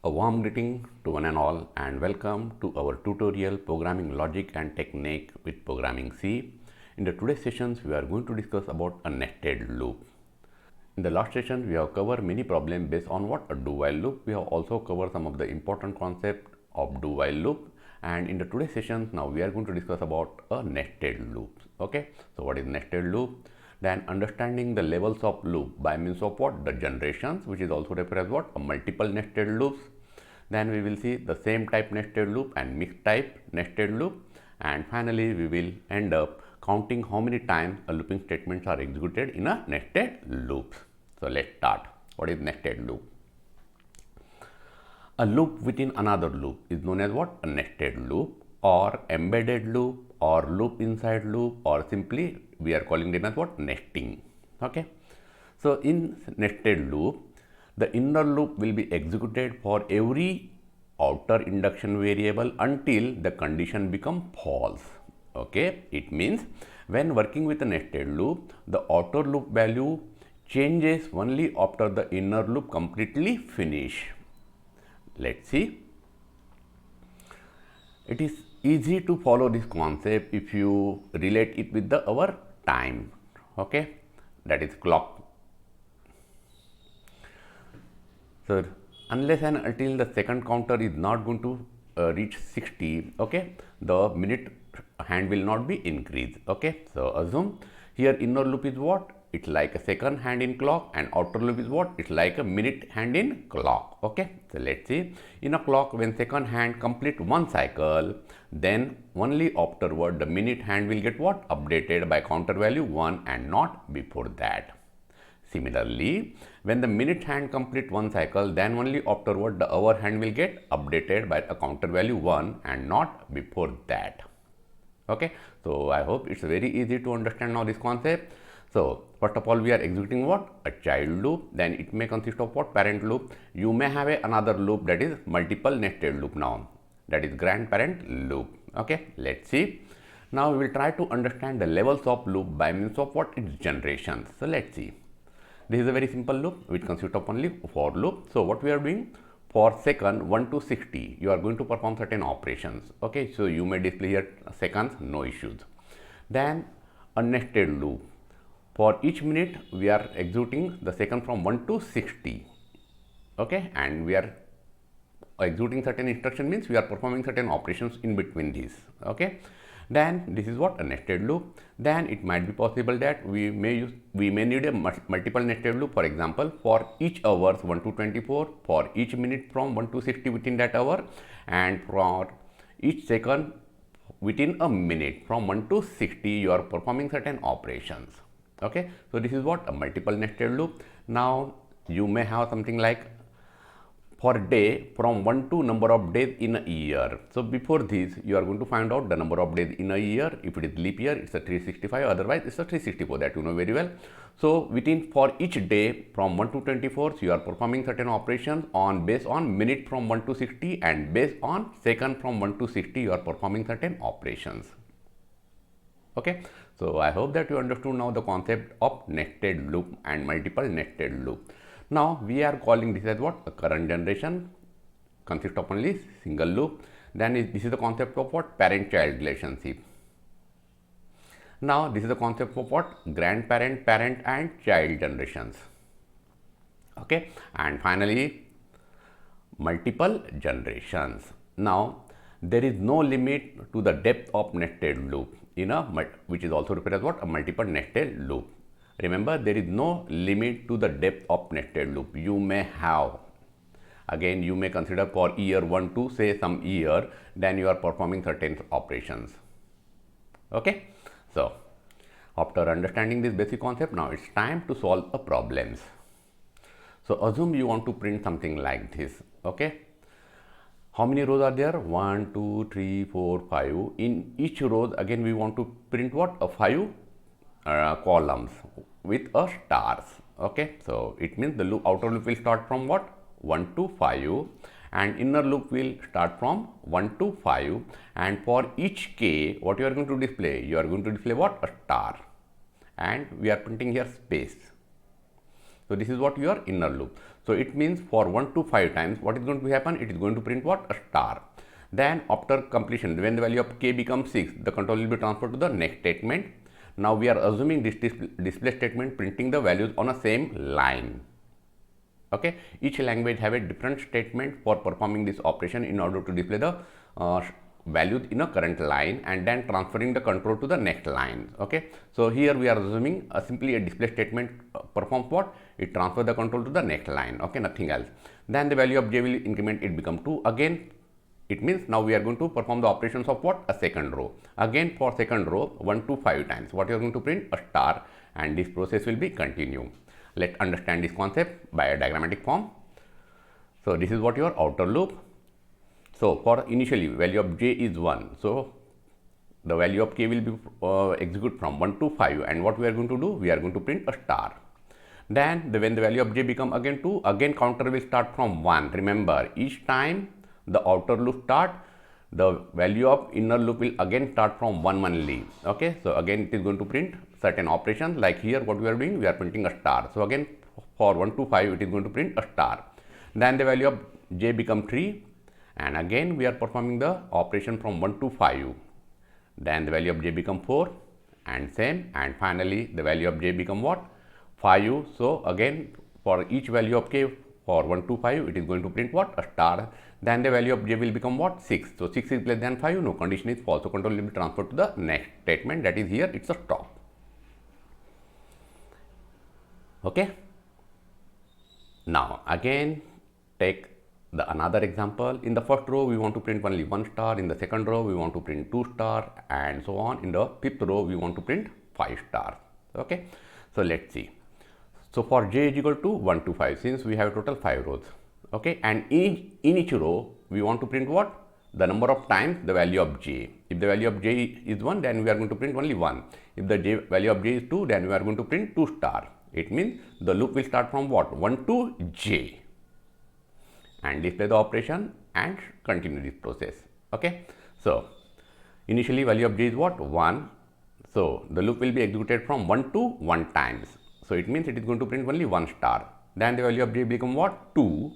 A warm greeting to one and all and welcome to our tutorial Programming Logic and Technique with Programming C. In the today's sessions we are going to discuss about a nested loop. In the last session we have covered many problems based on what a do-while loop. We have also covered some of the important concept of do-while loop, and in the today's session now we are going to discuss about a nested loop. Okay, so what is nested loop? Then understanding the levels of loop by means of what? The generations, which is also referred as what? A multiple nested loops. Then we will see the same type nested loop and mixed type nested loop, and finally we will end up counting how many times a looping statements are executed in a nested loop. So let's start. What is nested loop? A loop within another loop is known as what? A nested loop or embedded loop or loop inside loop, or simply we are calling them as what? Nesting. Okay. So in nested loop, the inner loop will be executed for every outer induction variable until the condition becomes false. Okay, it means when working with a nested loop, the outer loop value changes only after the inner loop completely finish. Let's see. It is easy to follow this concept if you relate it with our time. Okay, that is clock. So unless and until the second counter is not going to reach 60, okay, the minute hand will not be increased. Okay, so assume here inner loop is what? It's like a second hand in clock, and outer loop is what? It's like a minute hand in clock. Okay, so let's see. In a clock, when second hand complete one cycle, then only afterward the minute hand will get what? Updated by counter value 1 and not before that. Similarly, when the minute hand complete one cycle, then only afterward the hour hand will get updated by a counter value 1 and not before that. Okay, so I hope it's very easy to understand now this concept. So first of all, we are executing what? A child loop. Then it may consist of what? Parent loop. You may have another loop, that is multiple nested loop now, that is grandparent loop. Okay, let's see. Now we will try to understand the levels of loop by means of what? Its generations. So let's see. This is a very simple loop which consists of only for loop. So what we are doing, for second 1 to 60, you are going to perform certain operations. Okay, so you may display here seconds, no issues. Then a nested loop. For each minute we are executing the second from 1 to 60. Okay, and we are executing certain instruction, means we are performing certain operations in between these. Okay, then this is what? A nested loop. Then it might be possible that we may need a multiple nested loop. For example, for each hours 1 to 24, for each minute from 1 to 60 within that hour, and for each second within a minute from 1 to 60 you are performing certain operations. Okay, so this is what? A multiple nested loop. Now you may have something like for day from 1 to number of days in a year. So before this you are going to find out the number of days in a year. If it is leap year, it's a 365, otherwise it's a 364, that you know very well. So within for each day from 1 to 24, so you are performing certain operations on based on minute from 1 to 60, and based on second from 1 to 60 you are performing certain operations. Okay, so I hope that you understood now the concept of nested loop and multiple nested loop. Now we are calling this as what? A current generation, consists of only single loop. Then this is the concept of what? Parent-child relationship. Now this is the concept of what? Grandparent, parent and child generations. Okay, and finally multiple generations. Now there is no limit to the depth of nested loop in a, which is also referred as what? A multiple nested loop. Remember, there is no limit to the depth of nested loop. You may have, again you may consider for year 1 to say some year, then you are performing certain operations. Okay, so after understanding this basic concept, now it's time to solve a problems. So assume you want to print something like this. Okay, how many rows are there? 1, 2, 3, 4, 5. In each row again we want to print what? A 5 columns with a stars. Okay, so it means the loop, outer loop will start from what? 1 to 5, and inner loop will start from 1 to 5, and for each k what you are going to display? You are going to display what? A star, and we are printing here space. So this is what your inner loop. So it means for 1 to 5 times, what is going to happen? It is going to print what? A star. Then after completion, when the value of k becomes 6, the control will be transferred to the next statement. Now we are assuming this display statement printing the values on a same line. Okay, each language have a different statement for performing this operation in order to display the values in a current line and then transferring the control to the next line. Okay, so here we are assuming simply a display statement performs what? It transfers the control to the next line. Okay, nothing else. Then the value of j will increment, it become 2 again. It means now we are going to perform the operations of what? A second row. Again for second row 1 to 5 times. What you are going to print? A star, and this process will be continue. Let's understand this concept by a diagrammatic form. So this is what your outer loop. So for initially value of j is 1. So the value of k will be execute from 1 to 5, and what we are going to do? We are going to print a star. Then when the value of j become again 2, again counter will start from 1. Remember, each time the outer loop start, the value of inner loop will again start from 1 only. Okay, so again it is going to print certain operations, like here what we are doing, we are printing a star. So again for 1 to 5 it is going to print a star. Then the value of j become 3, and again we are performing the operation from 1 to 5. Then the value of j become 4 and same, and finally the value of j become what? 5. So again for each value of k for 1 to 5 it is going to print what? A star. Then the value of j will become what? 6. So 6 is less than 5, no, condition is false. So control will be transferred to the next statement, that is here it's a stop. Okay. Now again take the another example. In the first row we want to print only 1 star, in the second row we want to print 2 star, and so on. In the fifth row we want to print 5 stars. Okay, so let's see. So for j is equal to 1 to 5, since we have total 5 rows. Okay, and in each row we want to print what? The number of times the value of j. If the value of j is 1, then we are going to print only 1. If the value of j is 2, then we are going to print 2 star. It means the loop will start from what? 1 to j, and display the operation and continue this process. Okay, so initially value of j is what? 1. So the loop will be executed from 1 to 1 times. So it means it is going to print only 1 star. Then the value of j become what? 2.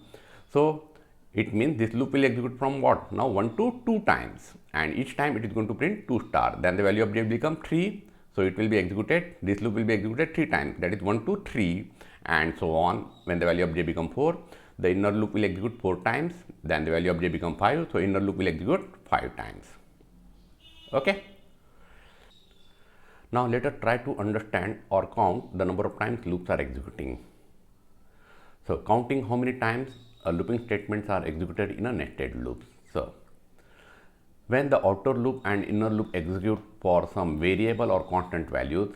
So it means this loop will execute from what? Now 1 to 2 times, and each time it is going to print 2 star. Then the value of j become 3. So it will be executed, this loop will be executed 3 times, that is 1 to 3, and so on. When the value of j become 4, the inner loop will execute 4 times. Then the value of j become 5, so inner loop will execute 5 times. Okay. Now let us try to understand or count the number of times loops are executing. So counting how many times looping statements are executed in a nested loop. So when the outer loop and inner loop execute for some variable or constant values,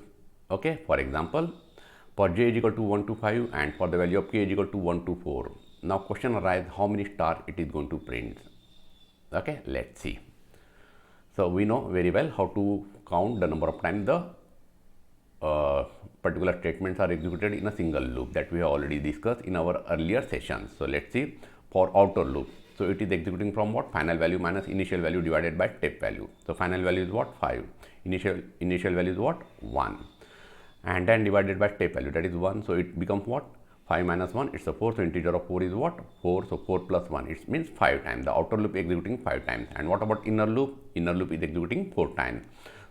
okay, for example, for j is equal to 1 to 5 and for the value of k is equal to 1 to 4. Now question arises, how many stars it is going to print. Okay, let's see. So we know very well how to count the number of times the particular statements are executed in a single loop, that we have already discussed in our earlier sessions. So let's see for outer loop. So it is executing from what? Final value minus initial value divided by step value. So final value is what? 5. Initial value is what? 1. And then divided by step value, that is 1. So it becomes what? 5 minus 1, it's a 4. So integer of 4 is what? 4. So 4 plus 1, it means 5 times. The outer loop executing 5 times. And what about inner loop? Inner loop is executing 4 times.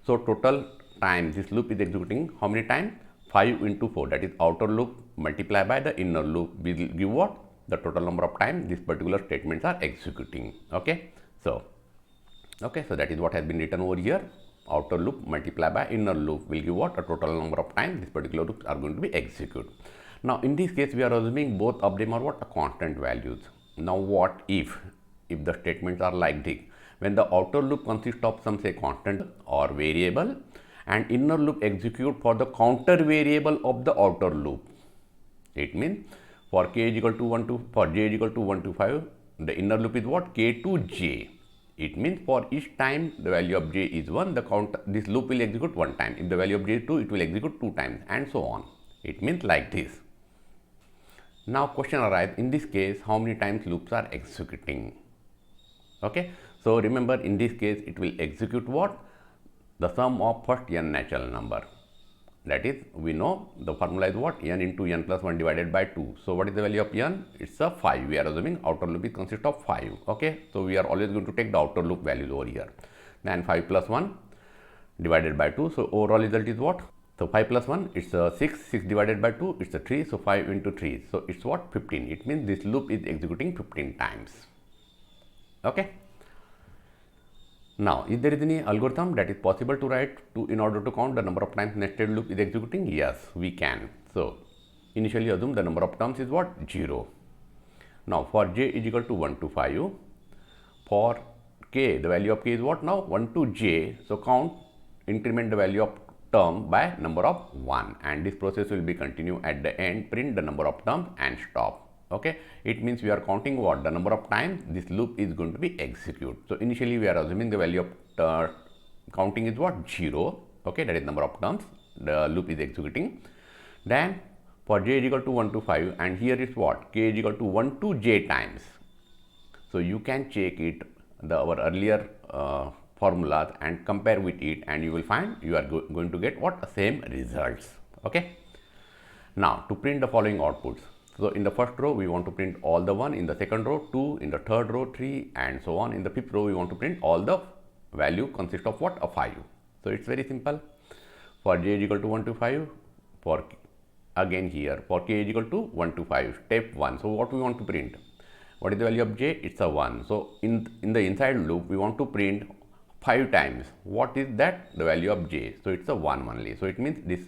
So total time this loop is executing how many times? 5 into 4, that is outer loop multiplied by the inner loop will give what? The total number of times these particular statements are executing. Okay, so that is what has been written over here. Outer loop multiplied by inner loop will give what? A total number of times these particular loops are going to be executed. Now in this case we are assuming both of them are what? A constant values. Now what if the statements are like this? When the outer loop consists of some say constant or variable, and inner loop execute for the counter variable of the outer loop. It means for k is equal to 1 to, for j is equal to 1 to 5, the inner loop is what? K to j. It means for each time the value of j is 1, this loop will execute 1 time. If the value of j is 2, it will execute 2 times, and so on. It means like this. Now question arises, in this case how many times loops are executing? Okay, so remember in this case it will execute what? The sum of first n natural number. That is, we know the formula is what? N into n plus 1 divided by 2. So what is the value of n? It's a 5. We are assuming outer loop is consists of 5. Okay, so we are always going to take the outer loop values over here. Then 5 plus 1 divided by 2. So overall result is what? So 5 plus 1, it's a 6. 6 divided by 2, it's a 3. So 5 into 3. So it's what? 15. It means this loop is executing 15 times. Okay. Now, if there is any algorithm that is possible to write to in order to count the number of times nested loop is executing, yes, we can. So initially assume the number of terms is what? 0. Now for j is equal to 1 to 5. For k, the value of k is what now? 1 to j. So count, increment the value of term by number of 1, and this process will be continue at the end, print the number of terms and stop. Okay, it means we are counting what? The number of times this loop is going to be executed. So initially we are assuming the value of counting is what? 0. Okay, that is number of terms the loop is executing. Then for j is equal to 1 to 5, and here is what? K is equal to 1 to j times. So you can check it, our earlier formulas, and compare with it, and you will find you are going to get what? Same results. Okay. Now to print the following outputs. So in the first row we want to print all the 1, in the second row 2, in the third row 3, and so on. In the fifth row we want to print all the value consist of what? A 5. So it's very simple. For j is equal to 1 to 5, for again here for k is equal to 1 to 5, step 1. So what we want to print? What is the value of j? It's a 1. So in the inside loop we want to print 5 times. What is that? The value of j. So it's a 1 only. So it means this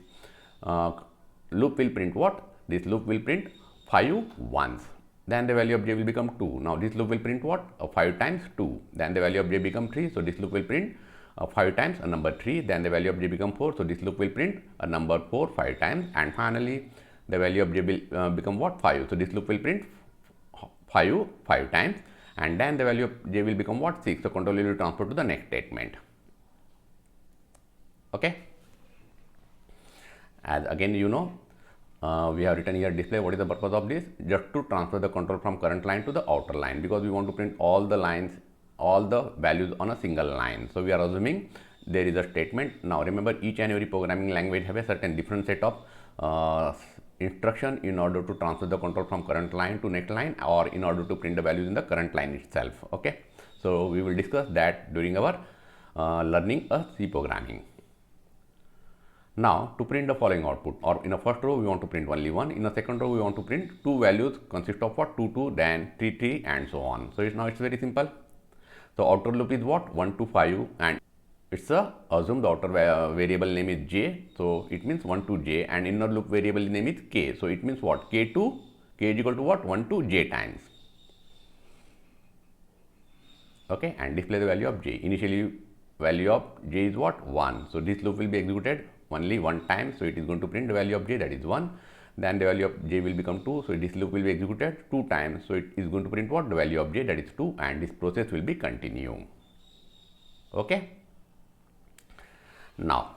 loop will print what? This loop will print 5 once. Then the value of j will become 2. Now this loop will print what? 5 times 2. Then the value of j become 3. So this loop will print 5 times a number 3. Then the value of j become 4. So this loop will print a number 4 5 times. And finally the value of j will become what? 5. So this loop will print 5 times. And then the value of j will become what? 6. So control will be transferred to the next statement. Okay. As again you know, we have written here display. What is the purpose of this? Just to transfer the control from current line to the outer line, because we want to print all the lines, all the values on a single line. So we are assuming there is a statement. Now remember, each and every programming language have a certain different set of instruction in order to transfer the control from current line to next line, or in order to print the values in the current line itself. Okay, so we will discuss that during our learning a C programming. Now to print the following output, or in a first row we want to print only 1, in a second row we want to print 2 values consist of what? 2 2, then 3 3, and so on. So now it's very simple. So outer loop is what? 1 to 5, and it's a assume the outer variable name is j, so it means 1 to j, and inner loop variable name is k. So it means what? K is equal to what? 1 to j times. Okay, and display the value of j. Initially value of j is what? 1. So this loop will be executed only 1 time. So it is going to print the value of j, that is 1. Then the value of j will become 2. So this loop will be executed 2 times. So it is going to print what? The value of j, that is 2, and this process will be continue. Okay. Now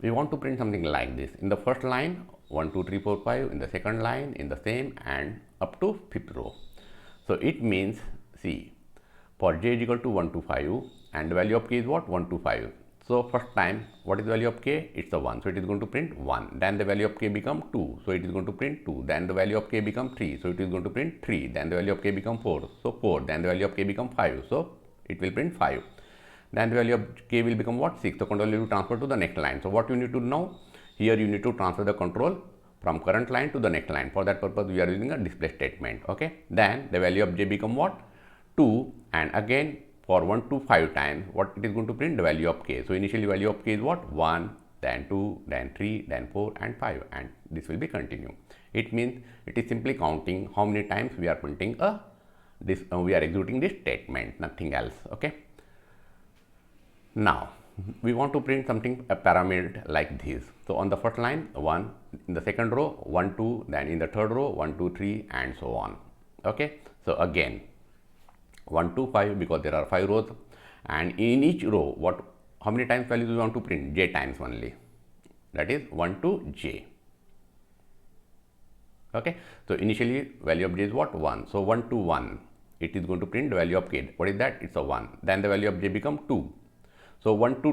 we want to print something like this. In the first line 1 2 3 4 5, in the second line in the same, and up to 5th row. So it means, see, for j is equal to 1 to 5, and the value of k is what? 1 to 5. So first time, what is the value of k? It's a 1. So it is going to print 1. Then the value of k become 2. So it is going to print 2. Then the value of k become 3. So it is going to print 3. Then the value of k become 4. So 4. Then the value of k become 5. So it will print 5. Then the value of k will become what? 6. So control will transfer to the next line. So what you need to know? Here you need to transfer the control from current line to the next line. For that purpose we are using a display statement. Okay. Then the value of j become what? 2, and again for 1 to 5 times, what it is going to print? The value of k. So initially value of k is what? 1, then 2, then 3, then 4, and 5, and this will be continue. It means it is simply counting how many times we are printing we are executing this statement, nothing else. Okay. Now we want to print something a pyramid like this. So on the first line 1, in the second row 1 2, then in the third row 1 2 3, and so on. Okay. So again 1 to 5, because there are 5 rows, and in each row how many times values we want to print? J times only, that is 1 to j. Okay. So initially value of j is what? 1. So 1 to 1, it is going to print the value of k. What is that? It's a 1. Then the value of j become 2. So 1 to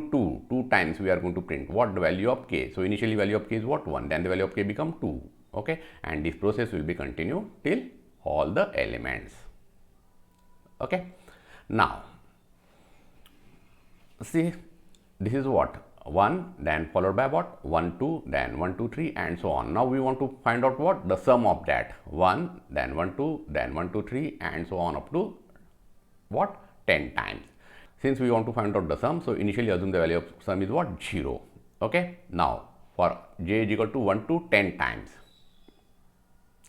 2 times we are going to print what? The value of k. So initially value of k is what? 1, then the value of k become 2, okay, and this process will be continued till all the elements, okay. Now see, this is what? 1, then followed by what? 1, 2, then 1, 2, 3 and so on. Now we want to find out what? The sum of that. 1, then 1, 2, then 1, 2, 3 and so on up to what? 10 times. Since we want to find out the sum, so initially assume the value of sum is what? 0, okay. Now for j is equal to 1 to 10 times,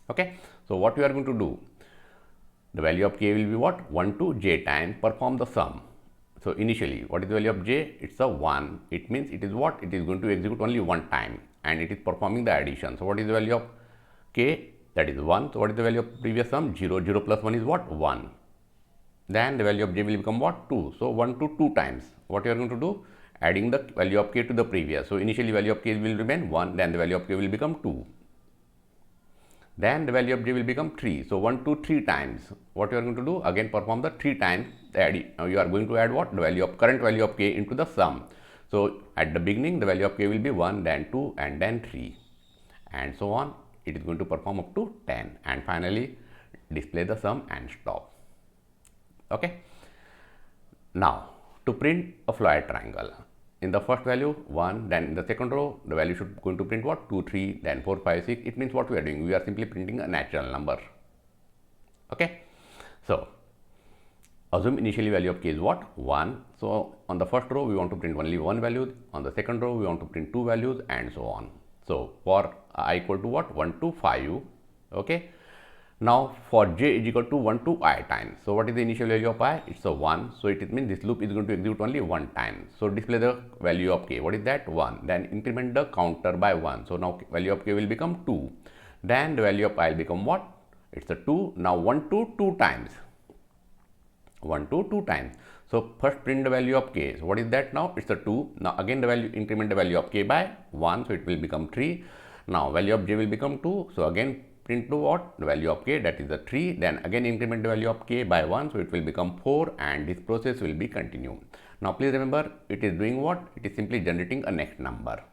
okay. So what we are going to do? The value of k will be what? 1 to j times, perform the sum. So initially, what is the value of j? It's a 1. It means it is what? It is going to execute only one time and it is performing the addition. So what is the value of k? That is 1. So what is the value of previous sum? 0. 0 plus 1 is what? 1. Then the value of j will become what? 2. So 1 to 2 times. What you are going to do? Adding the value of k to the previous. So initially value of k will remain 1. Then the value of k will become 2. Then the value of j will become 3. So 1 to 3 times. What you are going to do? Again perform the 3 times. Now you are going to add what? The value of current value of k into the sum. So at the beginning the value of k will be 1, then 2 and then 3 and so on. It is going to perform up to 10 and finally display the sum and stop, okay. Now to print a Floyd triangle, in the first value 1, then in the second row the value should going to print what? 2, 3, then 4, 5, 6. It means what we are doing? We are simply printing a natural number, okay. So assume initially value of k is what? 1. So on the first row we want to print only one value, on the second row we want to print two values and so on. So for I equal to what? 1 to 5, okay. Now for j is equal to 1 to I times. So what is the initial value of I? It's a 1. So it means this loop is going to execute only one time. So display the value of k. What is that? 1. Then increment the counter by 1. So now value of k will become 2. Then the value of I will become what? It's a 2. Now 1 to 2 times. 1 to 2 times. So first print the value of k. So what is that now? It's a 2. Now again the value, increment the value of k by 1. So it will become 3. Now value of j will become 2. So again print to what? The value of k, that is the 3. Then again increment the value of k by 1. So it will become 4 and this process will be continued. Now please remember, it is doing what? It is simply generating a next number,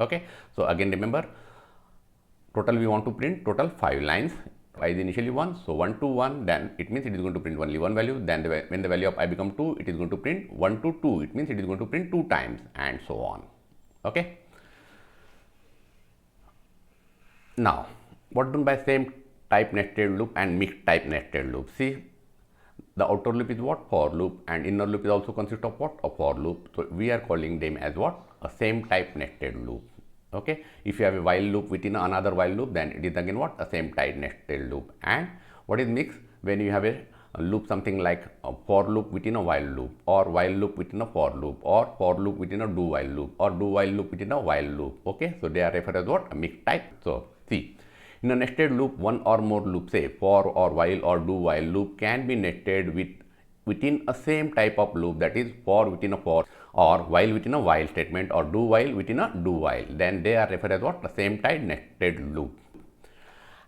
okay. So again remember, total we want to print total 5 lines. I is initially 1, so 1 to 1, then it means it is going to print only one value. Then when the value of I become 2, it is going to print 1 to 2. It means it is going to print 2 times and so on, okay. Now what done by same type nested loop and mixed type nested loop? See, the outer loop is what? For loop, and inner loop is also consist of what? A for loop. So we are calling them as what? A same type nested loop, okay. If you have a while loop within another while loop, then it is again what? A same type nested loop. And what is mixed? When you have a loop something like a for loop within a while loop, or while loop within a for loop, or for loop within a do while loop, or do while loop within a while loop, okay. So they are referred as what? A mixed type. So see, in a nested loop, one or more loops, say for or while or do while loop, can be nested within a same type of loop, that is for within a for, or while within a while statement, or do while within a do while. Then they are referred as what? The same type nested loop.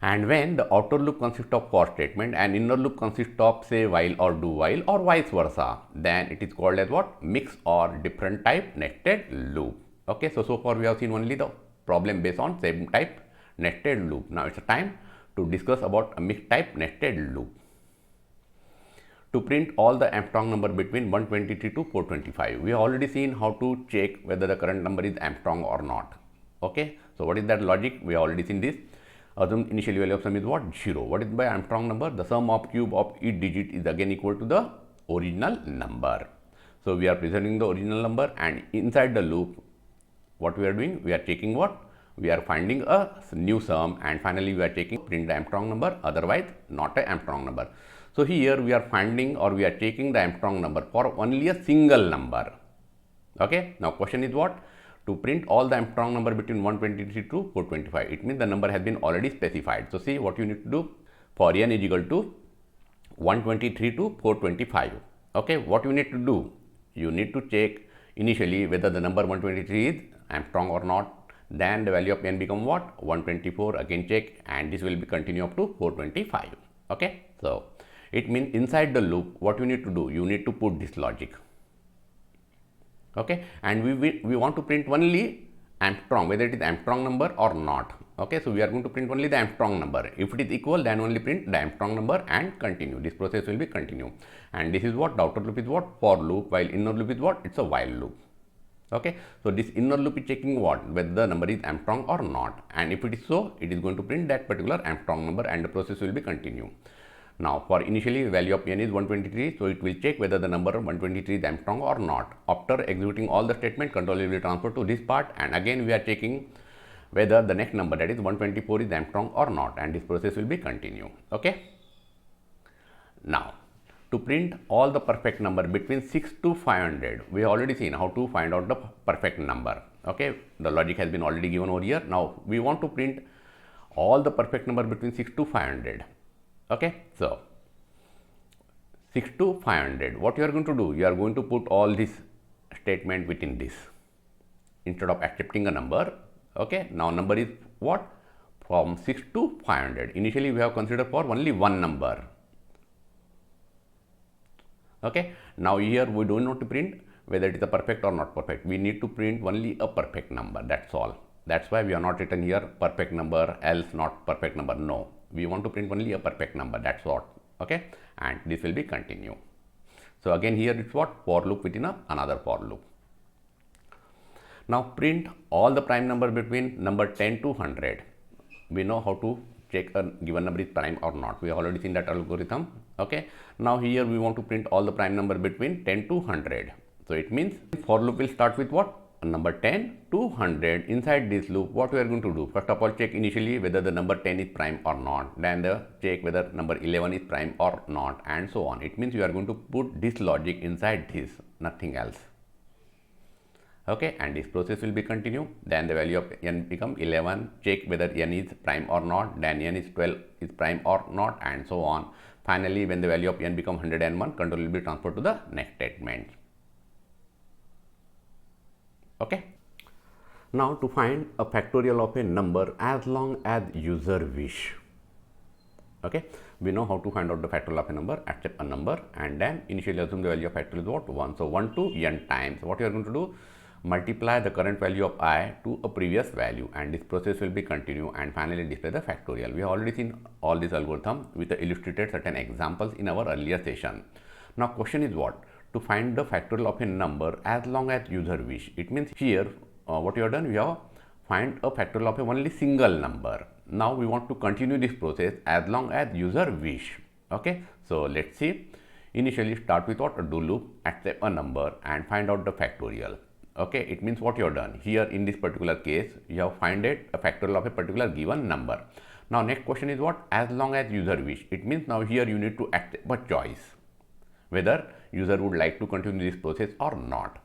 And when the outer loop consists of for statement and inner loop consists of say while or do while or vice versa, then it is called as what? Mixed or different type nested loop, okay. So far we have seen only the problem based on same type nested loop. Now it's a time to discuss about a mixed type nested loop. To print all the Armstrong number between 123 to 425, we have already seen how to check whether the current number is Armstrong or not, okay. So what is that logic? We have already seen this. Assume initial value of sum is what? 0. What is by Armstrong number? The sum of cube of each digit is again equal to the original number. So we are presenting the original number, and inside the loop what we are doing? We are checking what? We are finding a new sum, and finally we are checking print the Armstrong number, otherwise not a Armstrong number. So here we are finding or we are checking the Armstrong number for only a single number, okay. Now question is what? To print all the Armstrong number between 123 to 425. It means the number has been already specified. So see what you need to do. For n is equal to 123 to 425, okay. What you need to do? You need to check initially whether the number 123 is Armstrong or not. Then the value of n become what? 124. Again check, and this will be continue up to 425, okay. So it means inside the loop what you need to do? You need to put this logic. okay, and we want to print only Armstrong, whether it is Armstrong number or not. Okay, so we are going to print only the Armstrong number. If it is equal, then only print the Armstrong number and continue. This process will be continue. And this is what the outer loop is what? For loop, while inner loop is what? It's a while loop. Okay, so this inner loop is checking what? Whether the number is Armstrong or not. And if it is so, it is going to print that particular Armstrong number and the process will be continue. Now, for initially value of n is 123, so it will check whether the number 123 is Armstrong or not. After executing all the statement, control will be transferred to this part, and again we are checking whether the next number, that is 124, is Armstrong or not, and this process will be continue. Okay. Now, to print all the perfect number between 6 to 500, we have already seen how to find out the perfect number. Okay, the logic has been already given over here. Now, we want to print all the perfect number between 6 to 500. Okay, so 6 to 500, what you are going to do? You are going to put all this statement within this instead of accepting a number. Okay, now number is what? From 6 to 500. Initially, we have considered for only one number. Okay, now here we don't want to print whether it is a perfect or not perfect. We need to print only a perfect number. That's all. That's why we are not written here perfect number, else not perfect number. No, we want to print only a perfect number. That's what. Okay, and this will be continue. So again here it's what? For loop within another for loop. Now print all the prime number between number 10 to 100. We know how to check a given number is prime or not. We have already seen that algorithm. Okay, now here we want to print all the prime number between 10 to 100. So it means for loop will start with what? Number 10 to 100. Inside this loop, what we are going to do? First of all, check initially whether the number 10 is prime or not. Then check whether number 11 is prime or not, and so on. It means you are going to put this logic inside this, nothing else. Okay, and this process will be continue. Then the value of n become 11. Check whether n is prime or not. Then n is 12 is prime or not, and so on. Finally, when the value of n become 101, control will be transferred to the next statement. Okay. Now to find a factorial of a number as long as user wish. Okay, we know how to find out the factorial of a number. Accept a number and then initially assume the value of factorial is what? 1. So 1 to n times. What you are going to do? Multiply the current value of I to a previous value, and this process will be continue, and finally display the factorial. We have already seen all this algorithm with the illustrated certain examples in our earlier session. Now question is what? To find the factorial of a number as long as user wish. It means here what you have done, we have find a factorial of a only single number. Now we want to continue this process as long as user wish. Okay, so let's see. Initially start with what? A do loop, accept a number and find out the factorial. Okay, it means what you have done here in this particular case, you have find it a factorial of a particular given number. Now next question is what? As long as user wish. It means now here you need to accept a choice whether user would like to continue this process or not.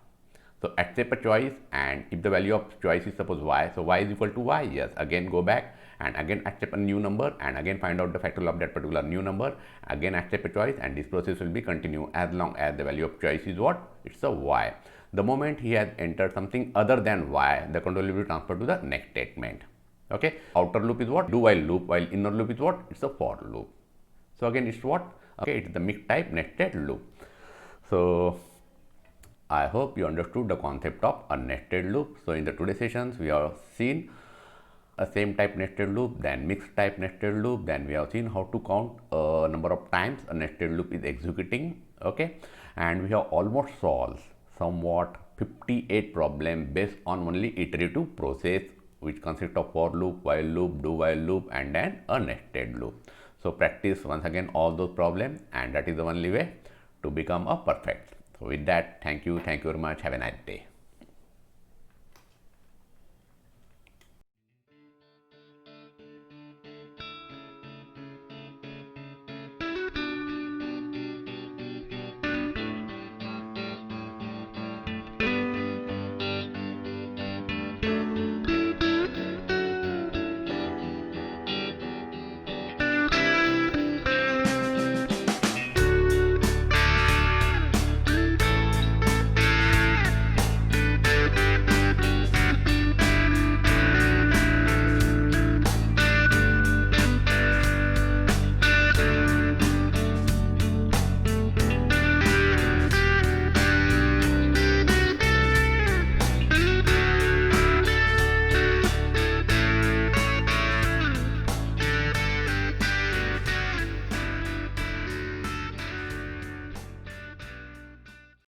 So accept a choice, and if the value of choice is suppose y, so y is equal to y, yes, again go back and again accept a new number and again find out the factorial of that particular new number, again accept a choice, and this process will be continue as long as the value of choice is what? It's a y. The moment he has entered something other than y, the control will be transferred to the next statement. Okay, outer loop is what? Do while loop, while inner loop is what? It's a for loop. So again it's what? Okay, it's the mixed type nested loop. So I hope you understood the concept of a nested loop. So in the today's sessions we have seen a same type nested loop, then mixed type nested loop, then we have seen how to count a number of times a nested loop is executing. Okay, and we have almost solved somewhat 58 problem based on only iterative process, which consists of for loop, while loop, do while loop, and then a nested loop. So practice once again all those problems, and that is the only way to become a perfect. So with that, thank you very much. Have a nice day.